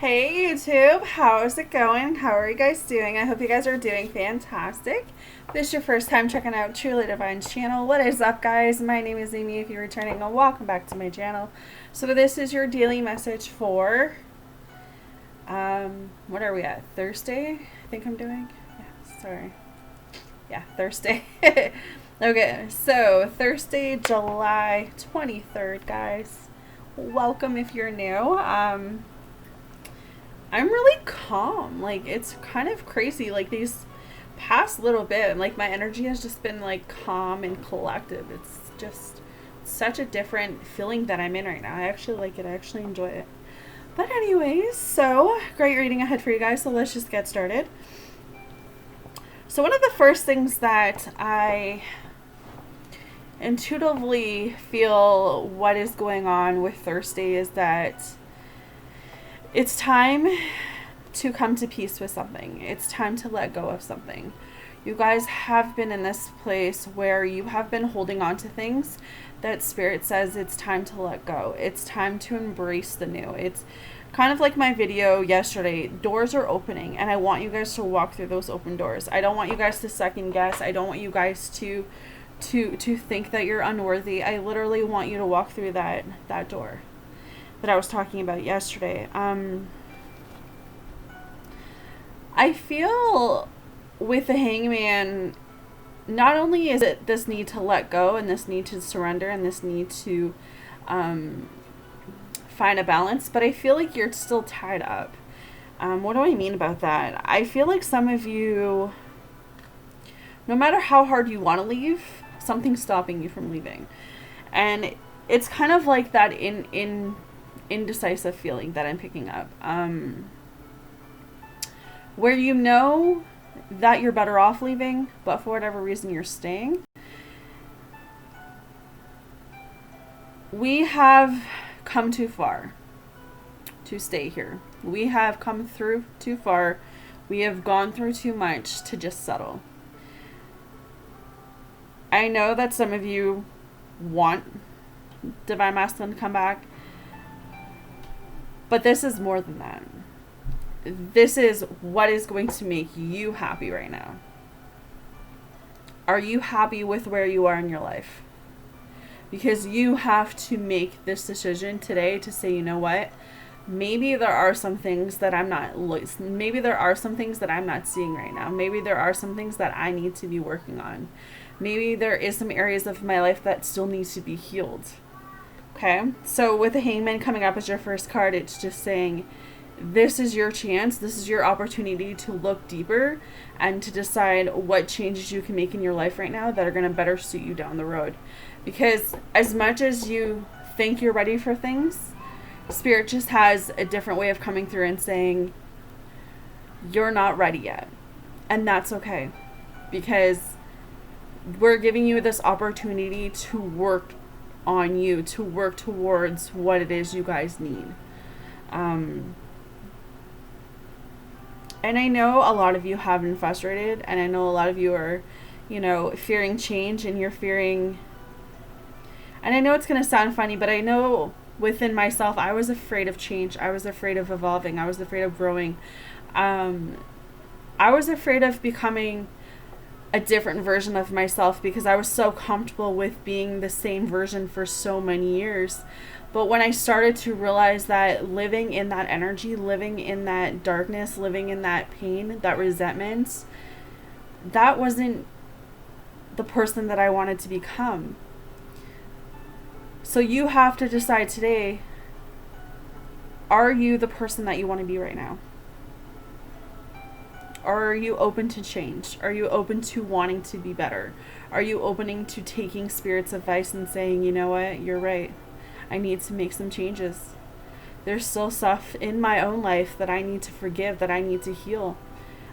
Hey YouTube, how's it going? How are you guys doing? I hope you guys are doing fantastic. If this is your first time checking out Truly Divine's channel, what is up guys? My name is Amy. If you're returning, welcome back to my channel. So this is your daily message for, what are we at? Thursday? I think I'm doing? Yeah, sorry. Yeah, Thursday. Okay, so Thursday, July 23rd, guys. Welcome if you're new. I'm really calm. Like, it's kind of crazy. Like, these past little bit, like, my energy has just been, like, calm and collective. It's just such a different feeling that I'm in right now. I actually like it. I actually enjoy it. But anyways, so, great reading ahead for you guys. So let's just get started. So one of the first things that I intuitively feel what is going on with Thursday is that it's time to come to peace with something. It's time to let go of something. You guys have been in this place where you have been holding on to things that Spirit says it's time to let go. It's time to embrace the new. It's kind of like my video yesterday. Doors are opening and I want you guys to walk through those open doors. I don't want you guys to second guess. I don't want you guys to think that you're unworthy. I literally want you to walk through that door that I was talking about yesterday. I feel with the Hangman, not only is it this need to let go and this need to surrender and this need to find a balance, but I feel like you're still tied up. What do I mean about that? I feel like some of you, no matter how hard you want to leave, something's stopping you from leaving. And it's kind of like that indecisive feeling that I'm picking up, where you know that you're better off leaving, but for whatever reason you're staying. We have come too far to stay here. We have come through too far. We have gone through too much to just settle. I know that some of you want Divine Masculine to come back, but this is more than that. This is what is going to make you happy right now. Are you happy with where you are in your life? Because you have to make this decision today to say, you know what? Maybe there are some things that I'm not seeing right now. Maybe there are some things that I need to be working on. Maybe there is some areas of my life that still needs to be healed. Okay, so with the Hangman coming up as your first card, it's just saying this is your chance, this is your opportunity to look deeper and to decide what changes you can make in your life right now that are going to better suit you down the road. Because as much as you think you're ready for things, Spirit just has a different way of coming through and saying you're not ready yet. And that's okay, because we're giving you this opportunity to work on you, to work towards what it is you guys need. And I know a lot of you have been frustrated, and I know a lot of you are, fearing change, and you're fearing, and I know it's going to sound funny, but I know within myself, I was afraid of change. I was afraid of evolving. I was afraid of growing. I was afraid of becoming a different version of myself because I was so comfortable with being the same version for so many years. But when I started to realize that living in that energy, living in that darkness, living in that pain, that resentment, that wasn't the person that I wanted to become. So you have to decide today, are you the person that you want to be right now? Or are you open to change? Are you open to wanting to be better? Are you opening to taking Spirit's advice and saying, you know what, you're right. I need to make some changes. There's still stuff in my own life that I need to forgive, that I need to heal.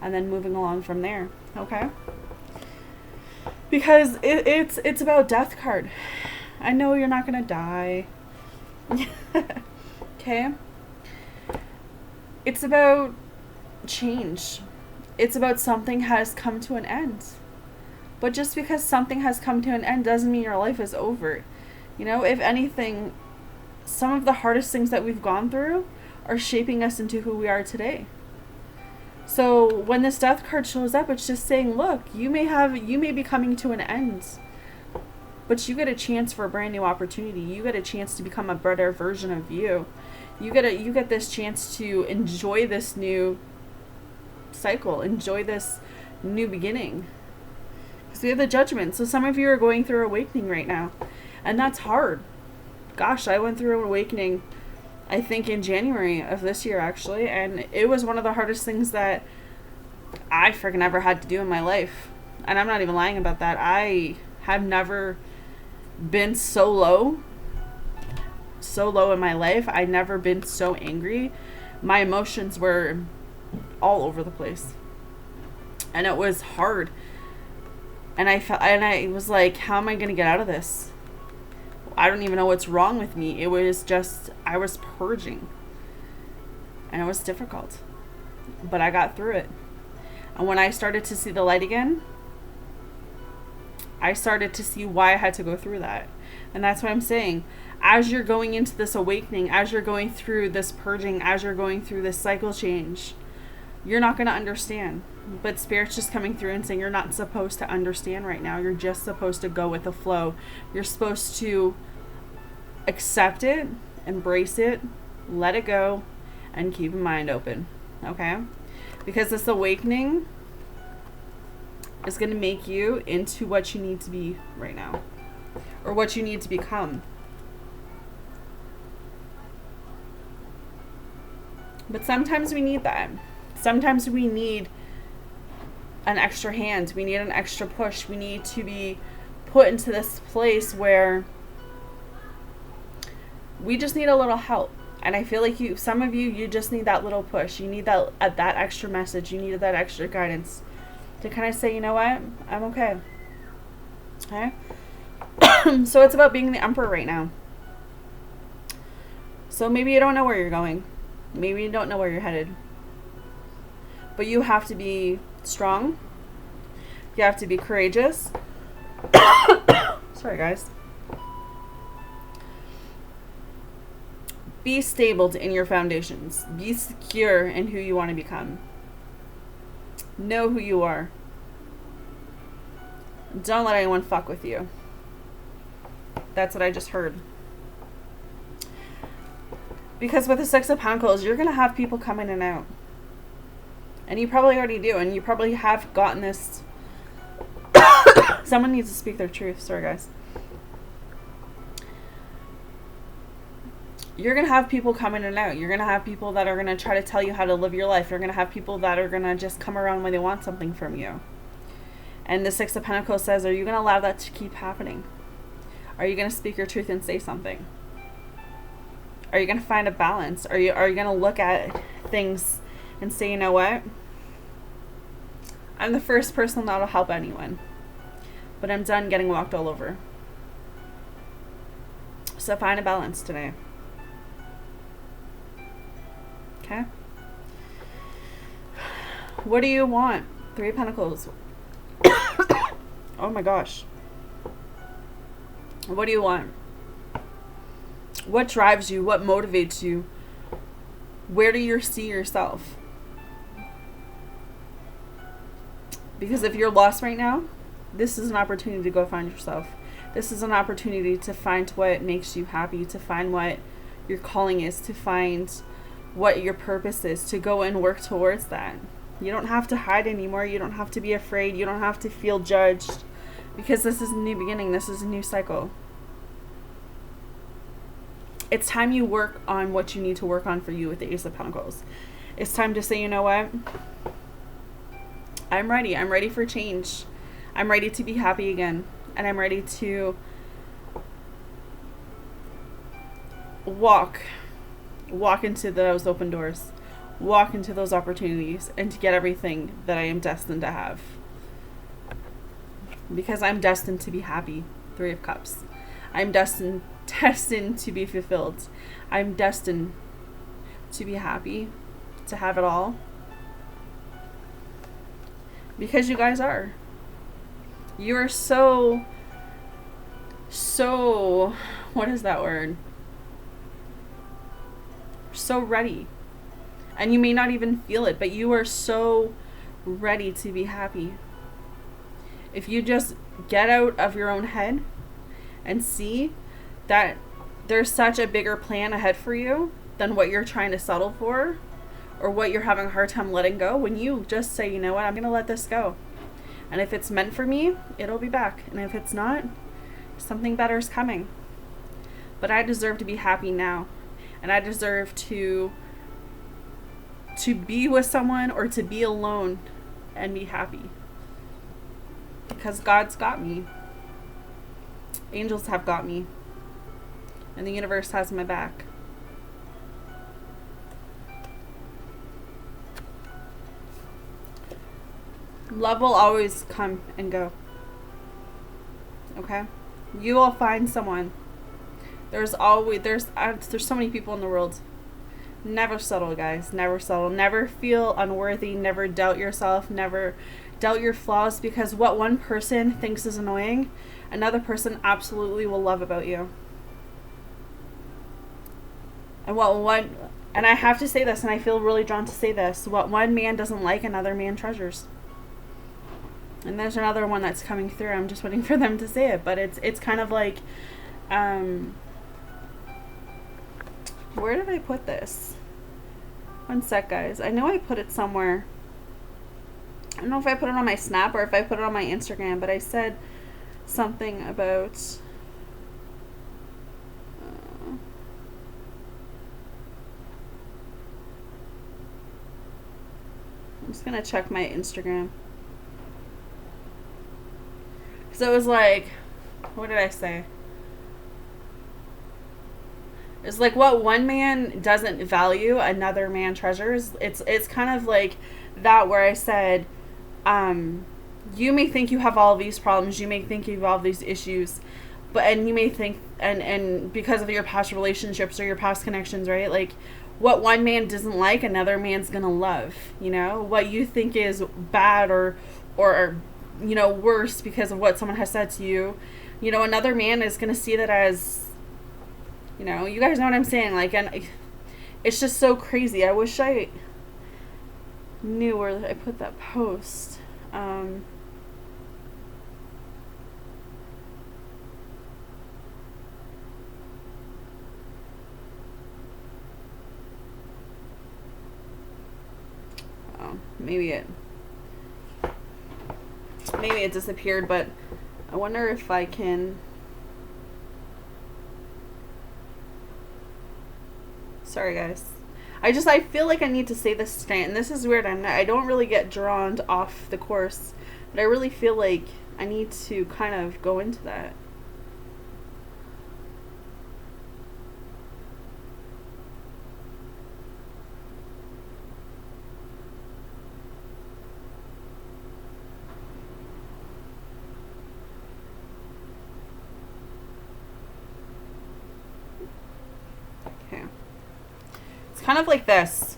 And then moving along from there. Okay? Because it's about death card. I know you're not going to die. Okay? It's about change. It's about something has come to an end. But just because something has come to an end doesn't mean your life is over. If anything, some of the hardest things that we've gone through are shaping us into who we are today. So when this death card shows up, it's just saying, look, you may be coming to an end, but you get a chance for a brand new opportunity. You get a chance to become a better version of you. You get this chance to enjoy this new cycle, enjoy this new beginning. Because we have the Judgment. So some of you are going through awakening right now, and that's hard. Gosh, I went through an awakening, I think in January of this year, actually, and it was one of the hardest things that I freaking ever had to do in my life. And I'm not even lying about that. I have never been so low in my life. I've never been so angry. My emotions were all over the place, and it was hard. And I was like, how am I going to get out of this? I don't even know what's wrong with me. It was just, I was purging, and it was difficult, but I got through it. And when I started to see the light again, I started to see why I had to go through that. And that's what I'm saying. As you're going into this awakening, as you're going through this purging, as you're going through this cycle change, you're not going to understand. But Spirit's just coming through and saying you're not supposed to understand right now. You're just supposed to go with the flow. You're supposed to accept it, embrace it, let it go, and keep your mind open. Okay? Because this awakening is going to make you into what you need to be right now, or what you need to become. But sometimes we need that. Sometimes we need an extra hand. We need an extra push. We need to be put into this place where we just need a little help. And I feel like some of you just need that little push. You need that extra message. You need that extra guidance to kind of say, you know what? I'm okay. Okay? So it's about being the Emperor right now. So maybe you don't know where you're going. Maybe you don't know where you're headed. But you have to be strong. You have to be courageous. Sorry, guys. Be stable in your foundations. Be secure in who you want to become. Know who you are. Don't let anyone fuck with you. That's what I just heard. Because with the Six of Pentacles, you're going to have people come in and out. And you probably already do. And you probably have gotten this. Someone needs to speak their truth. Sorry, guys. You're going to have people come in and out. You're going to have people that are going to try to tell you how to live your life. You're going to have people that are going to just come around when they want something from you. And the Six of Pentacles says, are you going to allow that to keep happening? Are you going to speak your truth and say something? Are you going to find a balance? Are you going to look at things and say, you know what? I'm the first person that'll help anyone. But I'm done getting walked all over. So find a balance today. Okay? What do you want? Three of Pentacles. Oh my gosh. What do you want? What drives you? What motivates you? Where do you see yourself? Because if you're lost right now, this is an opportunity to go find yourself. This is an opportunity to find what makes you happy, to find what your calling is, to find what your purpose is, to go and work towards that. You don't have to hide anymore. You don't have to be afraid. You don't have to feel judged, because this is a new beginning. This is a new cycle. It's time you work on what you need to work on for you with the Ace of Pentacles. It's time to say, you know what? I'm ready. I'm ready for change. I'm ready to be happy again. And I'm ready to walk into those open doors. Walk into those opportunities and to get everything that I am destined to have. Because I'm destined to be happy. Three of Cups. I'm destined to be fulfilled. I'm destined to be happy, to have it all. Because you guys are. You are so, what is that word? So ready. And you may not even feel it, but you are so ready to be happy. If you just get out of your own head and see that there's such a bigger plan ahead for you than what you're trying to settle for or what you're having a hard time letting go, when you just say, you know what, I'm going to let this go. And if it's meant for me, it'll be back. And if it's not, something better is coming. But I deserve to be happy now. And I deserve to be with someone or to be alone and be happy. Because God's got me. Angels have got me. And the universe has my back. Love will always come and go. Okay? You will find someone. There's so many people in the world. Never settle, guys. Never settle. Never feel unworthy. Never doubt yourself. Never doubt your flaws, because what one person thinks is annoying, another person absolutely will love about you. And I have to say this, and I feel really drawn to say this, what one man doesn't like, another man treasures. And there's another one that's coming through. I'm just waiting for them to say it, but it's kind of like, where did I put this? One sec, guys. I know I put it somewhere. I don't know if I put it on my Snap or if I put it on my Instagram, but I said something about... I'm just going to check my Instagram. So it was like... What did I say? It's like what one man doesn't value, another man treasures. It's kind of like that where I said, you may think you have all these problems, you may think you have all these issues, and you may think, and because of your past relationships or your past connections, right? Like what one man doesn't like, another man's gonna love. You know, what you think is bad or you know, worse because of what someone has said to you, you know, another man is gonna see that as, you know, you guys know what I'm saying. Like, and it's just so crazy. I wish I knew where I put that post. Maybe it disappeared, but I wonder if I can... Sorry, guys. I feel like I need to say this today, and this is weird. I don't really get drawn off the course, but I really feel like I need to kind of go into that. Kind of like this.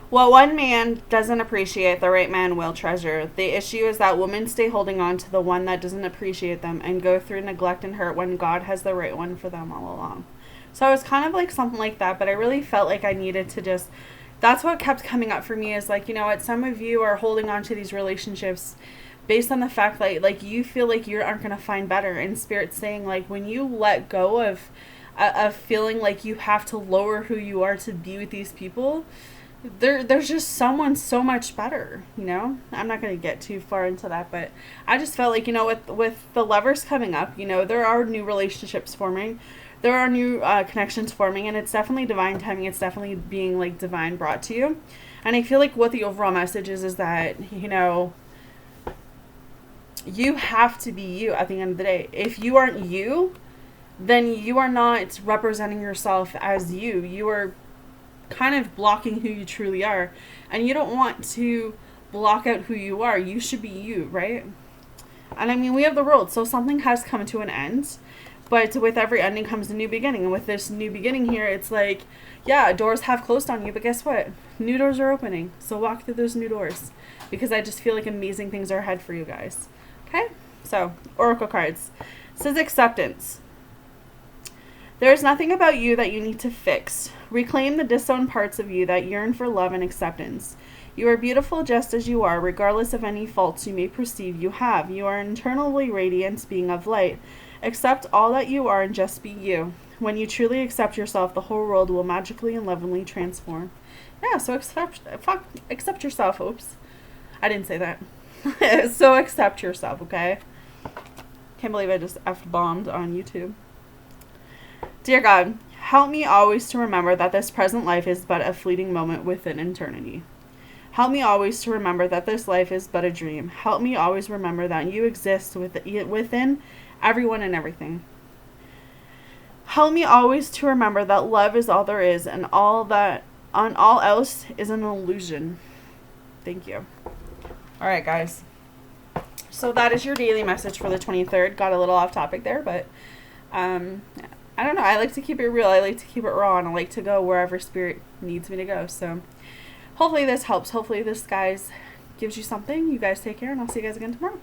What one man doesn't appreciate, the right man will treasure. The issue is that women stay holding on to the one that doesn't appreciate them and go through neglect and hurt when God has the right one for them all along. So it was kind of like something like that, but I really felt like I needed to just... That's what kept coming up for me, is like, you know what, some of you are holding on to these relationships based on the fact that, like, you feel like you aren't going to find better. And Spirit's saying, like, when you let go of feeling like you have to lower who you are to be with these people, there's just someone so much better, you know? I'm not going to get too far into that, but I just felt like, you know, with the Lovers coming up, you know, there are new relationships forming, there are new connections forming, and it's definitely divine timing. It's definitely being, like, divine brought to you. And I feel like what the overall message is that, you know, you have to be you at the end of the day. If you aren't you, then you are not representing yourself as you. You are kind of blocking who you truly are. And you don't want to block out who you are. You should be you, right? And I mean, we have the world, so something has come to an end. But with every ending comes a new beginning. And with this new beginning here, it's like, yeah, doors have closed on you, but guess what? New doors are opening. So walk through those new doors. Because I just feel like amazing things are ahead for you guys. Okay? So, Oracle cards. It says acceptance. There is nothing about you that you need to fix. Reclaim the disowned parts of you that yearn for love and acceptance. You are beautiful just as you are, regardless of any faults you may perceive you have. You are an internally radiant being of light. Accept all that you are and just be you. When you truly accept yourself, the whole world will magically and lovingly transform. Yeah, so accept yourself. Oops. I didn't say that. So accept yourself, okay? Can't believe I just F-bombed on YouTube. Dear God, help me always to remember that this present life is but a fleeting moment within eternity. Help me always to remember that this life is but a dream. Help me always remember that you exist within everyone and everything. Help me always to remember that love is all there is and all else is an illusion. Thank you. All right, guys. So that is your daily message for the 23rd. Got a little off topic there, but I don't know. I like to keep it real. I like to keep it raw, and I like to go wherever spirit needs me to go. So hopefully this helps. Hopefully this, guys, gives you something. You guys take care, and I'll see you guys again tomorrow.